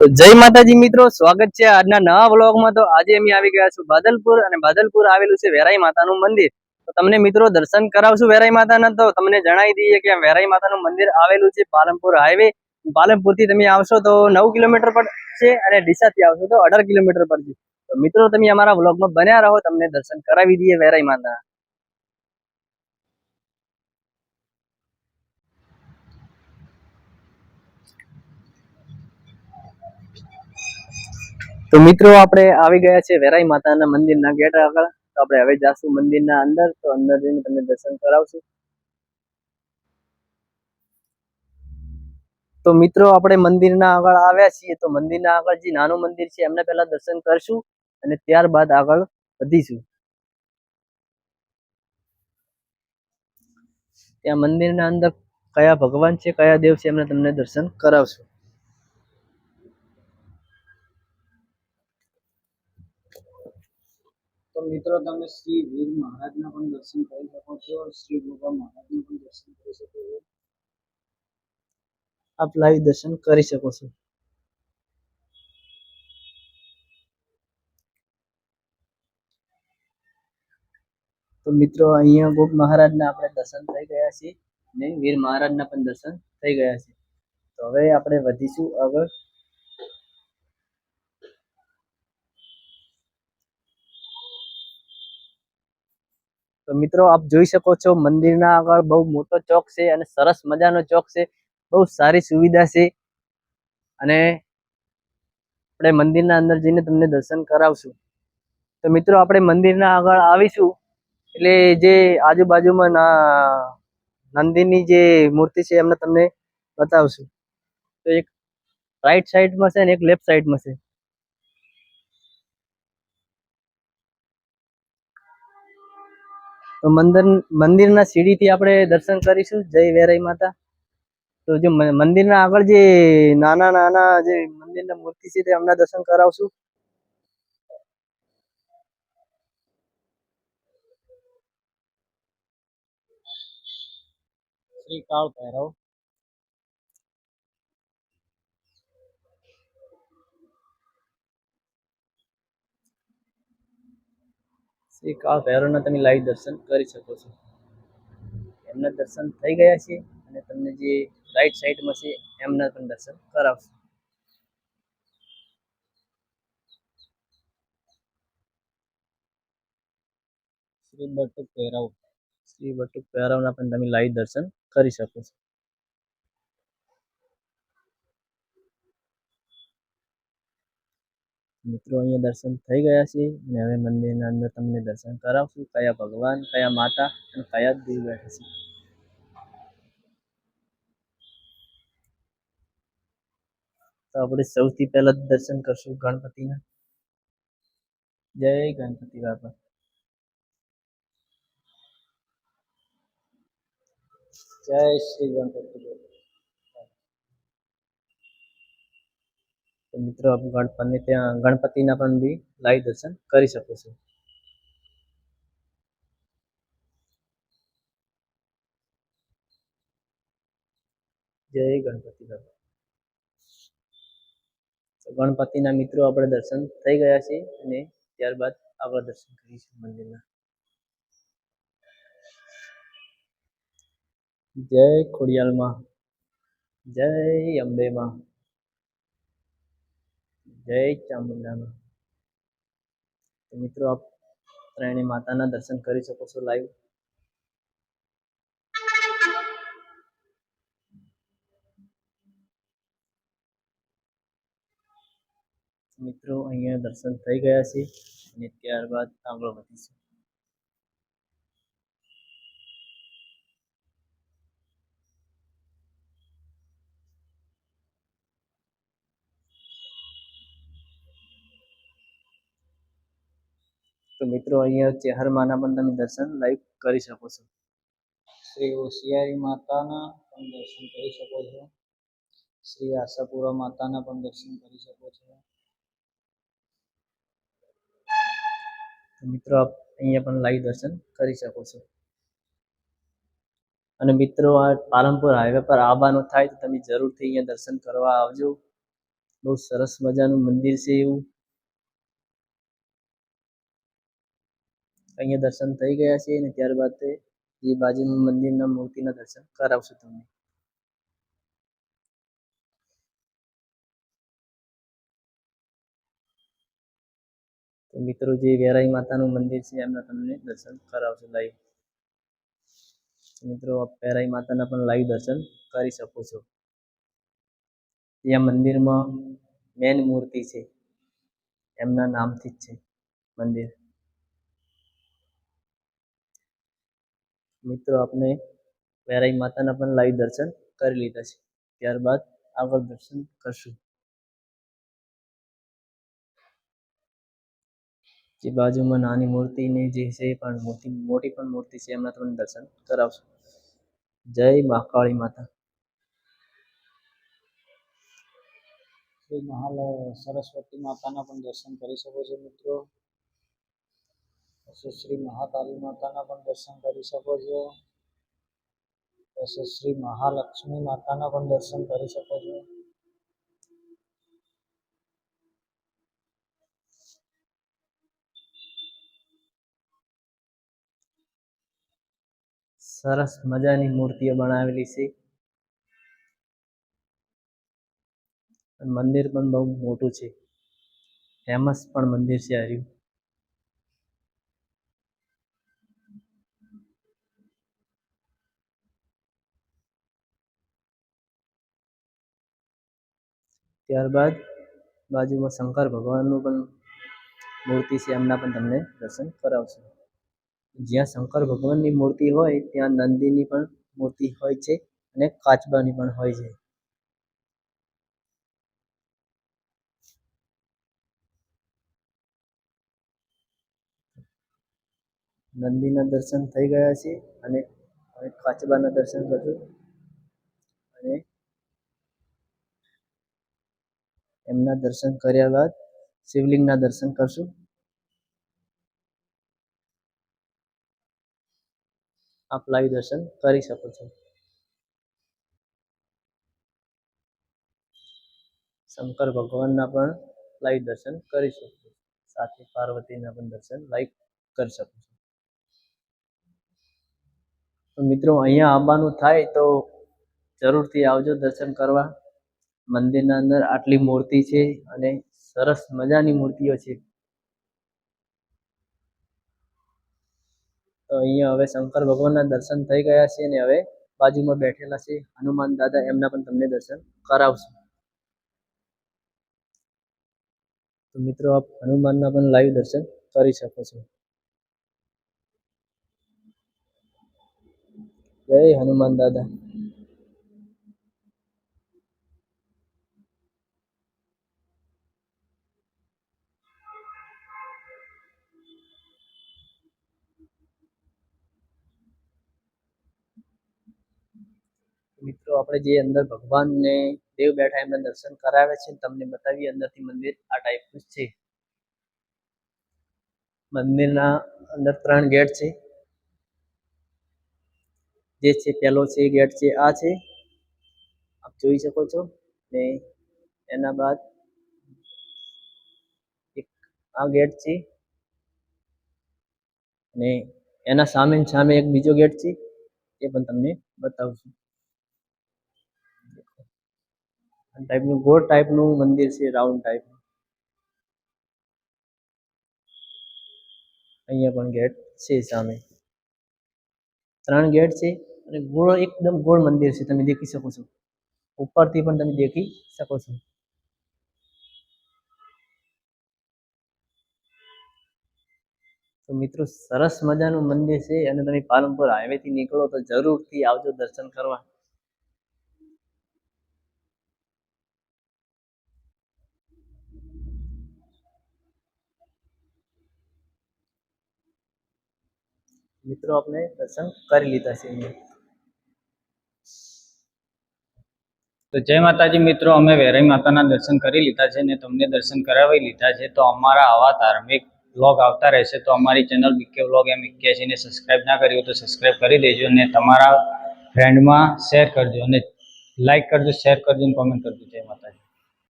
તો જય માતાજી મિત્રો, સ્વાગત છે આજના નવા વ્લોગમાં। તો આજે અમે આવી ગયા છું બાદલપુર, અને બાદલપુર આવેલું છે વેરાઈ માતાનું મંદિર। તો તમને મિત્રો દર્શન કરાવશું વેરાઈ માતાના। તો તમને જણાવી દઈએ કે વેરાઈ માતાનું મંદિર આવેલું છે પાલનપુર હાઈવે। પાલનપુર થી તમે આવશો તો 9 કિલોમીટર પર છે, અને ડીસા થી આવશો તો 18 કિલોમીટર પર છે। તો મિત્રો તમે અમારા વ્લોગમાં બન્યા રહો, તમને દર્શન કરાવી દઈએ વેરાઈ માતા। તો મિત્રો આપણે આવી ગયા છે વેરાઈ માતાના મંદિરના ગેટ આગળ। તો આપણે હવે જાશું મંદિરના અંદર। તો અંદર જઈને તમને દર્શન કરાવશું। તો મિત્રો આપણે મંદિરના આગળ આવ્યા છીએ। તો મંદિરના આગળ જે નાનું મંદિર છે એમને પહેલા દર્શન કરશું, અને ત્યારબાદ આગળ વધીશું। ત્યાં મંદિરના અંદર કયા ભગવાન છે, કયા દેવ છે, એમને તમને દર્શન કરાવશું। તો મિત્રો તમે શ્રી વીર મહારાજના પણ દર્શન કરી શકો છો, શ્રી ગોગા મહારાજના પણ દર્શન કરી શકો છો। આપ લાઈવ દર્શન કરી શકો છો। તો મિત્રો અહીંયા ગોગ મહારાજના આપણે દર્શન થઈ ગયા છે, અને વીર મહારાજના પણ દર્શન થઈ ગયા છે। તો હવે આપણે વધીશું આગળ। તો મિત્રો આપ જોઈ શકો છો મંદિરના આગળ બહુ મોટો ચોક છે, અને સરસ મજાનો ચોક છે, બહુ સારી સુવિધા છે। અને આપણે મંદિરના અંદર જઈને તમને દર્શન કરાવશું। તો મિત્રો આપણે મંદિરના આગળ આવીશું એટલે જે આજુબાજુમાં નંદીની જે મૂર્તિ છે એમને તમને બતાવશું। તો એક રાઈટ સાઈડમાં છે ને એક લેફ્ટ સાઈડમાં છે। તો મંદિરના સીડીથી આપણે દર્શન કરીશું। જય વેરાઈ માતા। તો જે મંદિરના આગળ જે નાના નાના જે મંદિરના મૂર્તિ છે તે અમને દર્શન કરાવશું। શ્રી કાળ ભૈરવ, શ્રી કાળ ભૈરવના તમે લાઈવ દર્શન કરી શકો છો। એમના દર્શન થઈ ગયા છે, અને તમને જે રાઈટ સાઈડમાં છે એમના પણ દર્શન કરાવશું। શ્રી બટુક ભૈરવ, શ્રી બટુક ભૈરવના પણ તમે લાઈવ દર્શન કરી શકો છો। મિત્રો અહીંયા દર્શન થઈ ગયા છે, અને હવે મંદિરના અંદર તમને દર્શન કરાવશું કયા ભગવાન, કયા માતા અને કયા દેવ બેઠા છે। તો આપણે સૌથી પહેલા દર્શન કરશું ગણપતિના। જય ગણપતિ બાપા। જય શ્રી ગણપતિ બાપા। તો મિત્રો આપ ગણપતિના પણ બી લાઈવ દર્શન કરી શકો છો। જય ગણપતિ બાપા। ગણપતિના મિત્રો આપણે દર્શન થઈ ગયા છે, અને ત્યારબાદ આગળ દર્શન કરીશું મંદિરના। જય ખોડિયાલ માં, જય અંબે માં, જય ચામુંડા માં। તો મિત્રો આપ ત્રણેય માતાના દર્શન કરી શકો છો લાઈવ। મિત્રો અહીંયા દર્શન થઈ ગયા છે, અને ત્યારબાદ આગળ વધીશું। તો મિત્રો અહીંયા ચેહરમાના પણ તમે દર્શન લાઈવ કરી શકો છો। શ્રી હોશિયારી માતાના પણ દર્શન કરી શકો છો। શ્રી આશાપુરા માતાના પણ દર્શન કરી શકો છો। મિત્રો આપ અહીંયા પણ લાઈવ દર્શન કરી શકો છો। અને મિત્રો આ પાલનપુર હાઈવે પર આવવાનું થાય તો તમે જરૂરથી અહીંયા દર્શન કરવા આવજો। બહુ સરસ મજાનું મંદિર છે એવું. અહીંયા દર્શન થઈ ગયા છે અને ત્યારબાદ જે બાજુનું મંદિરના મૂર્તિના દર્શન કરાવશું તમને. તો મિત્રો જે વેરાઈ માતાનું મંદિર છે એમના તમને દર્શન કરાવશું લાઈવ. મિત્રો વેરાઈ માતાના પણ લાઈવ દર્શન કરી શકો છો. ત્યાં મંદિરમાં મેન મૂર્તિ છે એમના નામથી જ છે મંદિર. મિત્રો આપણે વેરાઈ માતાના પણ લાઈવ દર્શન કરી લીધા છે. ત્યારબાદ આગળ દર્શન કરશું. જે બાજુમાં નાની મૂર્તિની જે છે પણ મોટી પણ મૂર્તિ છે એમના તમને દર્શન કરાવશું. જય મહાકાળી માતા. શ્રી મહાલ સરસ્વતી માતાના પણ દર્શન કરી શકો છો મિત્રો. પછી શ્રી મહાકાળી માતાના પણ દર્શન કરી શકો છો. પછી શ્રી મહાલક્ષ્મી માતાના પણ દર્શન કરી શકો છો. સરસ મજાની મૂર્તિઓ બનાવેલી છે. મંદિર પણ બહુ મોટું છે. ફેમસ પણ મંદિર છે હર્યું. ત્યારબાદ બાજુમાં શંકર ભગવાનનું પણ મૂર્તિ છે એમના પણ તમને દર્શન કરાવશું. જ્યાં શંકર ભગવાનની મૂર્તિ હોય ત્યાં નંદીની પણ મૂર્તિ હોય છે અને કાચબાની પણ હોય છે. નંદીના દર્શન થઈ ગયા છે અને કાચબાના દર્શન કરશું અને એમના દર્શન કર્યા બાદ શિવલિંગના દર્શન કરશું. આપ લાઈવ દર્શન કરી શકો છો. શંકર ભગવાનના પણ લાઈવ દર્શન કરી શકો છો. સાથે પાર્વતીના પણ દર્શન લાઈવ કરી શકો છો. તો મિત્રો અહીંયા આવવાનું થાય તો જરૂરથી આવજો દર્શન કરવા. મંદિરના અંદર આટલી મૂર્તિ છે અને સરસ મજાની મૂર્તિઓ છે. તો અહીંયા હવે શંકર ભગવાનના દર્શન થઈ ગયા છે અને હવે બાજુમાં બેઠેલા છે હનુમાન દાદા એમના પણ તમને દર્શન કરાવશું. તો મિત્રો આપ હનુમાનના પણ લાઈવ દર્શન કરી શકો છો. જય હનુમાન દાદા. મિત્રો આપણે જે અંદર ભગવાનને દેવ બેઠા એમના દર્શન કરાવે છે તમને બતાવીએ અંદરથી મંદિર આ ટાઈપનું છે. મંદિરના અંદર 3 ગેટ છે. જે છે પહેલો છે ગેટ છે આ છે આપ જોઈ શકો છો ને એના બાદ એક આ ગેટ છે અને એના સામે એક બીજો ગેટ છે એ પણ તમને બતાવશું. આ ટાઈપનું ગોળ ટાઈપનું મંદિર છે રાઉન્ડ ટાઈપ. અહીંયા પણ ગેટ છે સામે 3 ગેટ છે અને ગોળ એકદમ ગોળ મંદિર છે. તમે દેખી શકો છો ઉપરથી પણ તમે દેખી શકો છો. તો મિત્રો સરસ મજાનું મંદિર છે અને તમે પાલનપુર હાઈવે થી નીકળો તો જરૂરથી આવજો દર્શન કરવા. મિત્રો આપણે દર્શન કરી લીધા છે. તો જય માતાજી મિત્રો, અમે વેરાઈ માતાના દર્શન કરી લીધા છે અને તમને દર્શન કરાવી લીધા છે. તો અમારા આવા ધાર્મિક વ્લોગ આવતા રહેશે. તો અમારી ચેનલ બીકે વ્લોગ M81 ને સબસ્ક્રાઈબ ના કરી હોય તો સબસ્ક્રાઈબ કરી દેજો અને તમારા ફ્રેન્ડમાં શેર કરજો અને લાઈક કરજો, શેર કરજો અને કોમેન્ટ કરજો. જય માતાજી.